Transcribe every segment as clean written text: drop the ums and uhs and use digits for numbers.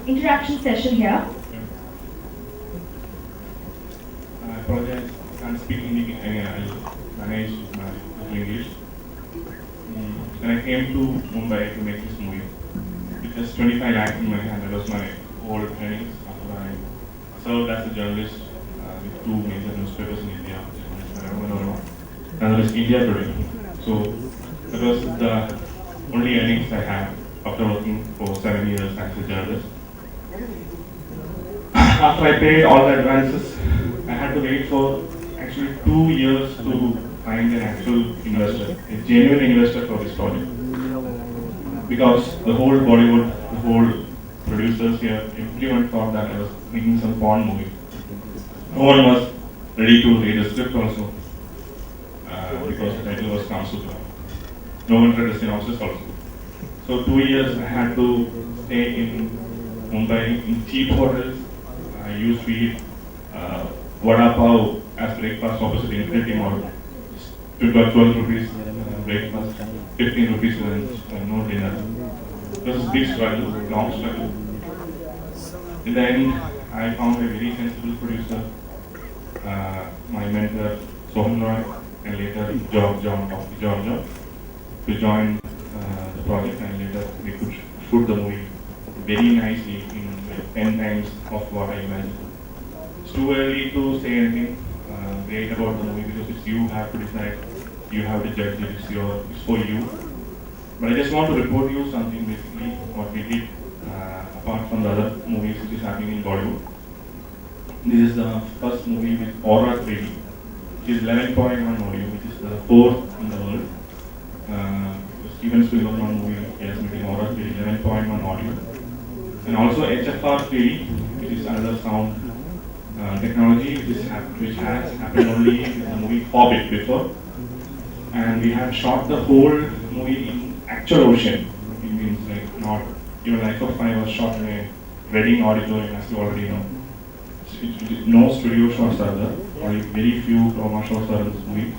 interaction session here. I apologize, I can't speak Hindi. I'll manage my English. When I came to Mumbai to make this movie, with just 25 lakhs in my hand, that was my whole earnings after I served as a journalist with two major newspapers in India. Another is India Today. So that was the only earnings I had after working for 7 years as a journalist. After I paid all the advances, I had to wait for actually 2 years to find an actual investor, a genuine investor for this project. Because the whole Bollywood, the whole producers here, everyone thought that I was making some porn movie. No one was ready to read the script also, because the title was Kaamsutra. No one read the synopsis also. So 2 years I had to stay in Mumbai in cheap hotels. I used to eat vada pav as breakfast opposite Infinity Mall. It got 12 rupees breakfast, 15 rupees lunch, no dinner. It was a big struggle, long struggle. In the end, I found a very sensible producer, my mentor Sohan Roy, and later John, to join the project, and later we could shoot the movie very nicely in 10 times of what I imagined. It's too early to say anything great about the movie because it's you have to decide, you have to judge it, it's for you. But I just want to report you something basically what we did apart from the other movies which is happening in Bollywood. This is the first movie with Aura 3D, which is 11.1 audio, which is the fourth in the world. Steven Spielberg movie is making Aura 3D 11.1 audio. And also HFR 3D, which is another sound technology which has happened only in the movie Hobbit before. And we have shot the whole movie in actual ocean. It means like not, Life of Pi was shot in a wedding auditorium, as you already know. No studio shots are there, only very few chroma shots are in this movie.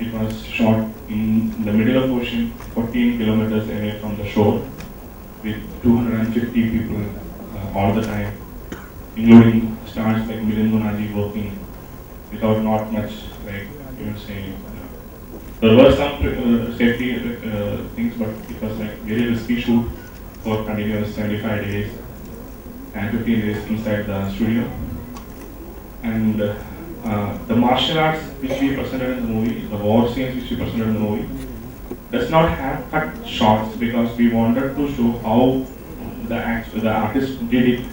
It was shot in the middle of ocean, 14 kilometers away from the shore, with 250 people all the time, including stars like Milind Munaji working without not much, like you would say. There were some safety things, but it was like very risky shoot for continuous 75 days and 15 days inside the studio. And the martial arts which we presented in the movie, the war scenes which we presented in the movie, does not have cut shots because we wanted to show how the artist did it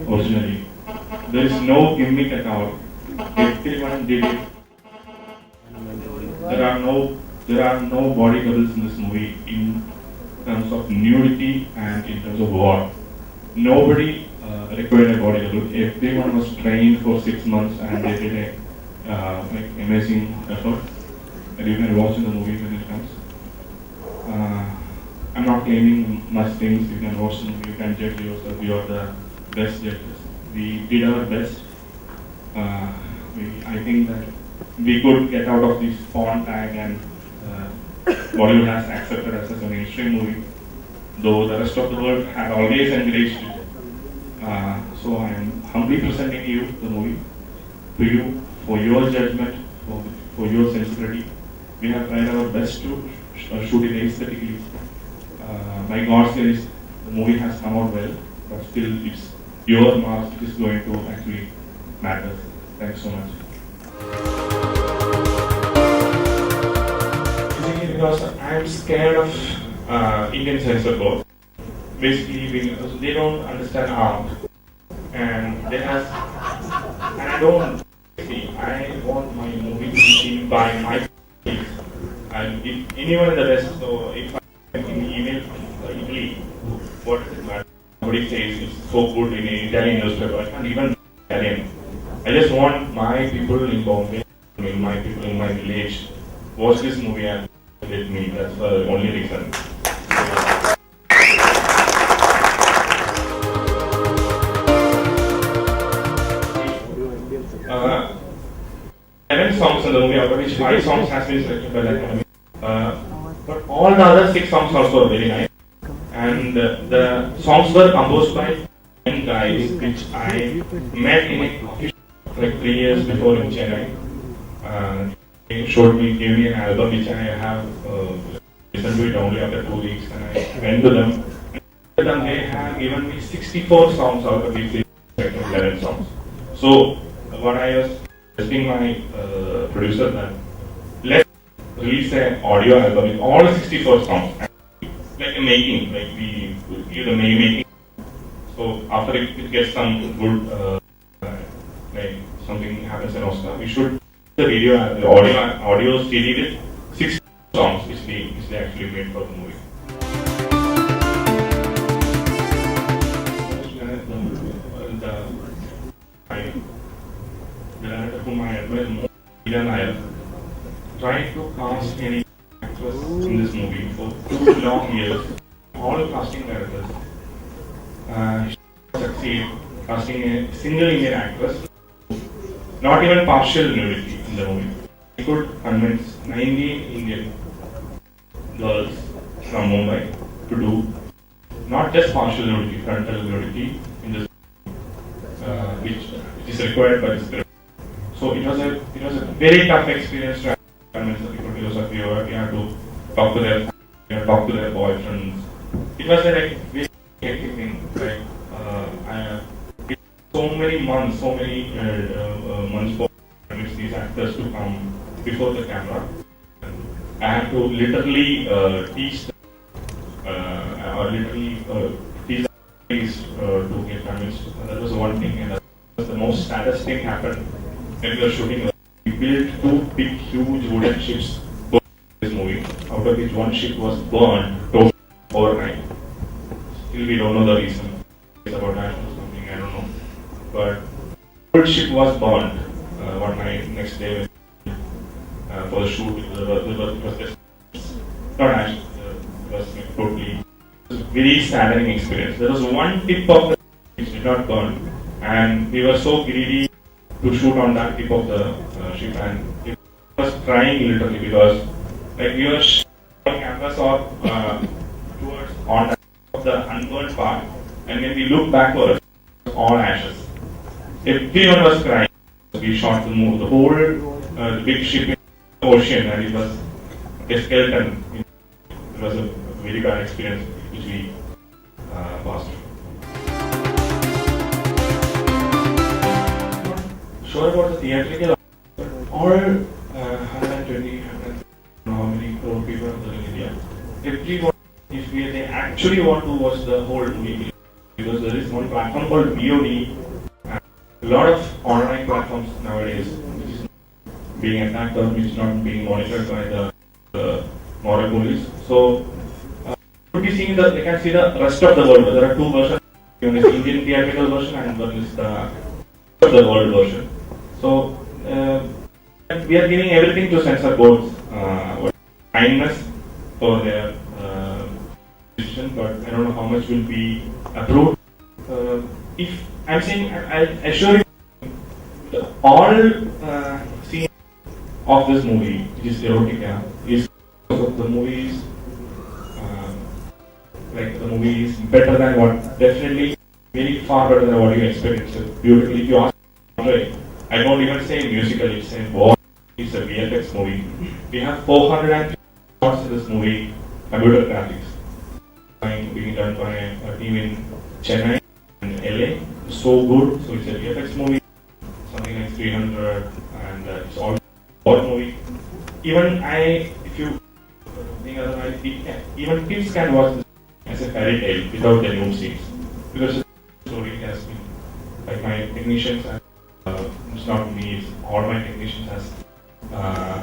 originally. There is no gimmick at all. Everyone did it. There are no body doubles in this movie in terms of nudity and in terms of war. Nobody required a body double. Everyone was trained for 6 months and they did a amazing effort. And you can watch in the movie when it comes. I'm not claiming much things. You can watch the movie. You can judge yourself. You are the best judges. We did our best. I think that we could get out of this porn tag, and Bollywood has accepted us as a mainstream movie, though the rest of the world had always encouraged it. So I am humbly presenting you the movie to you for your judgment, for your sensibility. We have tried our best to shoot it aesthetically. By God's grace, the movie has come out well, but still it's your marks which is going to actually matter. Thanks so much. Basically because I'm scared of Indian censor board. Basically because they don't understand art. And I want my movie to be seen by my kids. And if anyone in the West, so if I email Italy, what does it matter? Somebody says it's so good in an Italian newspaper. I can't even read Italian. I just want my people in Bombay, my people in my village, watch this movie and with me. That's the only reason. 11 songs in the movie, out of which 5 songs has been selected by the Academy. But all the other 6 songs also are very nice. And the songs were composed by guys which I met in a coffee shop like 3 years before in Chennai. They gave me an album which I have listened to it only after 2 weeks, and I went to them. They have given me 64 songs out of these 11 songs. So what I was suggesting my producer that let's release an audio album with all 64 songs, like a making, like we give the making. So after it gets some good, like something happens in Oscar, we should the video, the audio CD with 6 songs which they actually made for the movie. The director whom I admire more, I tried to cast any actress in this movie for 2 long years. All casting directors succeed casting a single Indian actress, not even partial nudity in the movie. I could convince 90 Indian girls from Mumbai to do not just partial nudity, frontal nudity in this, which is required by the script. So it was a very tough experience to convince the people because of you have to talk to their boyfriends. It was a very hectic thing. Like it so many months for these actors to come before the camera. I had to literally teach them, or literally teach them to get convinced. That was one thing, and that was the most saddest thing happened when we were shooting. We built 2 big, huge wooden ships for this movie, out of which one ship was burned overnight. Still, we don't know the reason. It's about that or something, I don't know. But the whole ship was burned one night. Next day, for the shoot, it was just not actually. It was totally. It was a very saddening experience. There was one tip of the which did not burn, and we were so greedy to shoot on that tip of the ship, and it was crying literally because, like, we were shooting canvas or towards on the unburned part, and when we looked backwards, it was all ashes. Everyone was crying. We shot the whole the big ship in the ocean, and it was a skeleton. It was a very bad experience which we passed through. Sure about the theatrical, all 120, how many crore people are in India. Everyone, if they actually want to watch the whole movie, because there is one platform called VOD. A lot of online platforms nowadays, which is being attacked or which is not being monitored by the moral police. So, they can see the rest of the world. There are 2 versions. One is Indian theatrical version and one is the rest of the world version. So, we are giving everything to censor boards. Kindness for their decision, but I don't know how much will be approved. If I'm saying, I assure you, all scenes of this movie, which is erotica, is because of the movies. Like the movie is better than what, definitely very far better than what you expect. It's beautiful. If you ask me, I don't even say musical. It's a VFX movie. We have 400 shots in this movie, computer graphics, being done by a team in Chennai and LA. So good. So it's a VFX movie, something like 300, and it's all movie. Even if you think otherwise, even kids can watch this as a fairy tale without the nude scenes, because the story has been, like, my technicians, it's not me, it's all my technicians has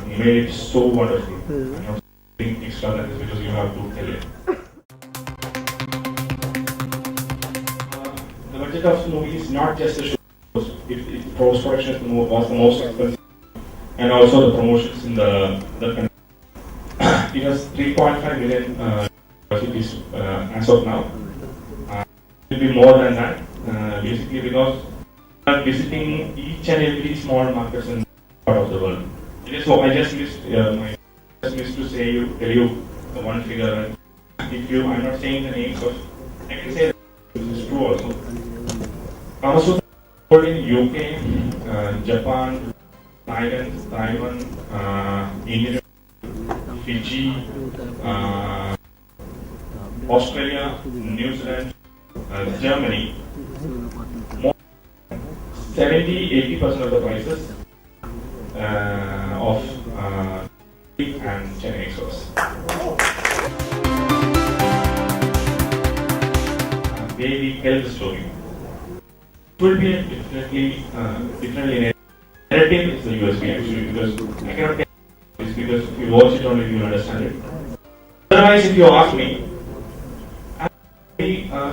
made it so wonderful. I'm not saying extra than this because you have to tell it. The budget of the movie is not just the show. Post production was the most expensive, and also the promotions in the country. It was 3.5 million cities as of now. It will be more than that, basically because we are visiting each and every small markets in part of the world. So I just missed to tell you one figure. If I'm not saying the names, but I can say that this is true also. Kaamsutra sold in UK, Japan, Thailand, Taiwan, India, Fiji, Australia, New Zealand, Germany. More 70-80% of the prices of and Chennai stores. They will tell the story. It will be a differently narrative is the USP actually, because I cannot tell this because if you watch it only you will understand it. Otherwise, if you ask me,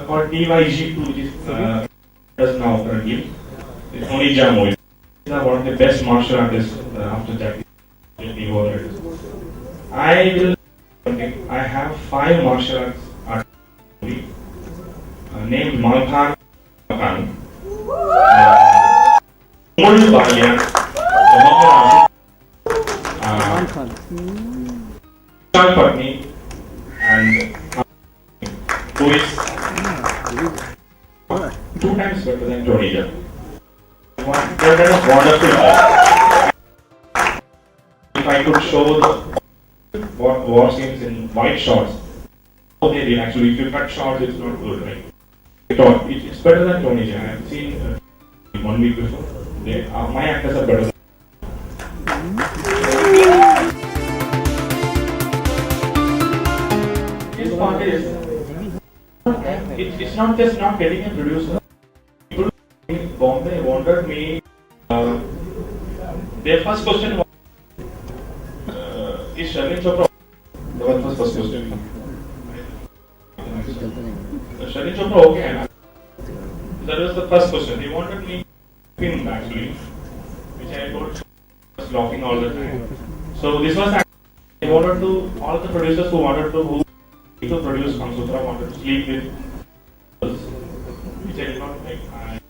called DYG2, which is does now currently. It's only Jamo. These are one of the best martial artists after Jackie. I have 5 martial arts named Malbhan Makan, Mul Balian, Patni, and who is 2 times better than Tony Jaa. They're kind of wonderful. If I could show the war scenes in white shorts, how they did actually. If you cut shorts, it's not good, right? It's better than Tony Jaa. I've seen 1 week before. My actors are better. This part is it's not just not getting a producer. People in Bombay wanted me. Their first question was, is Shalin Chopra? That was the first question. Shalin Chopra okay? That was the first question. They wanted me in actually, which I told was laughing all the time. So this was they wanted to all the producers who wanted to produce Kaamsutra wanted to sleep with us, which I did not like. I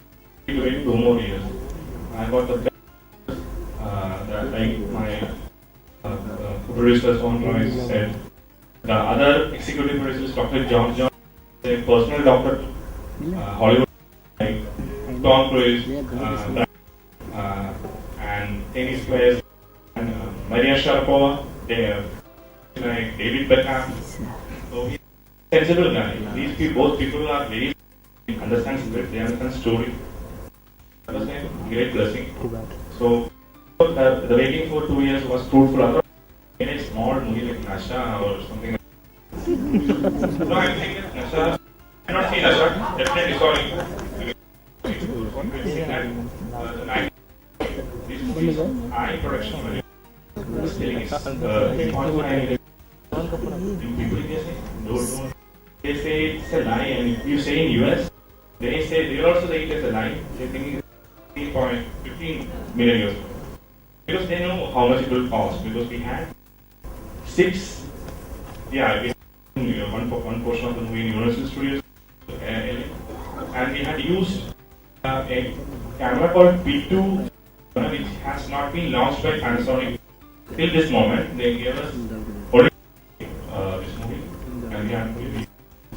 need to wait 2 more years. I got the best that like my producers on noise said. The other executive producers, Dr. John, a personal doctor, Hollywood, like Tom Cruise, and tennis players, and Maria Sharapova, they like David Beckham. So he's a sensible guy. Both people are very understand script, they understand story. That was a great blessing. So the waiting for 2 years was fruitful. Otherwise, in a small movie like Nasha or something like that. No, I'm saying that Nasha, I'm not saying Nasha, definitely sorry. These movies, eye production value. This telling is people they say it's a lie, and if you say in US, they also say it as a lie. They think it's 15 million euros. Because they know how much it will cost. Because we had 6, one portion of the movie in Universal Studios, and we had used a camera called P2, which has not been launched by Panasonic till this moment. They gave us only this movie, and we had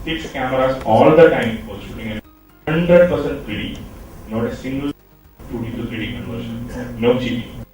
6 cameras all the time for shooting it. 100% 3D, not a single 2D to 3D conversion, no cheating.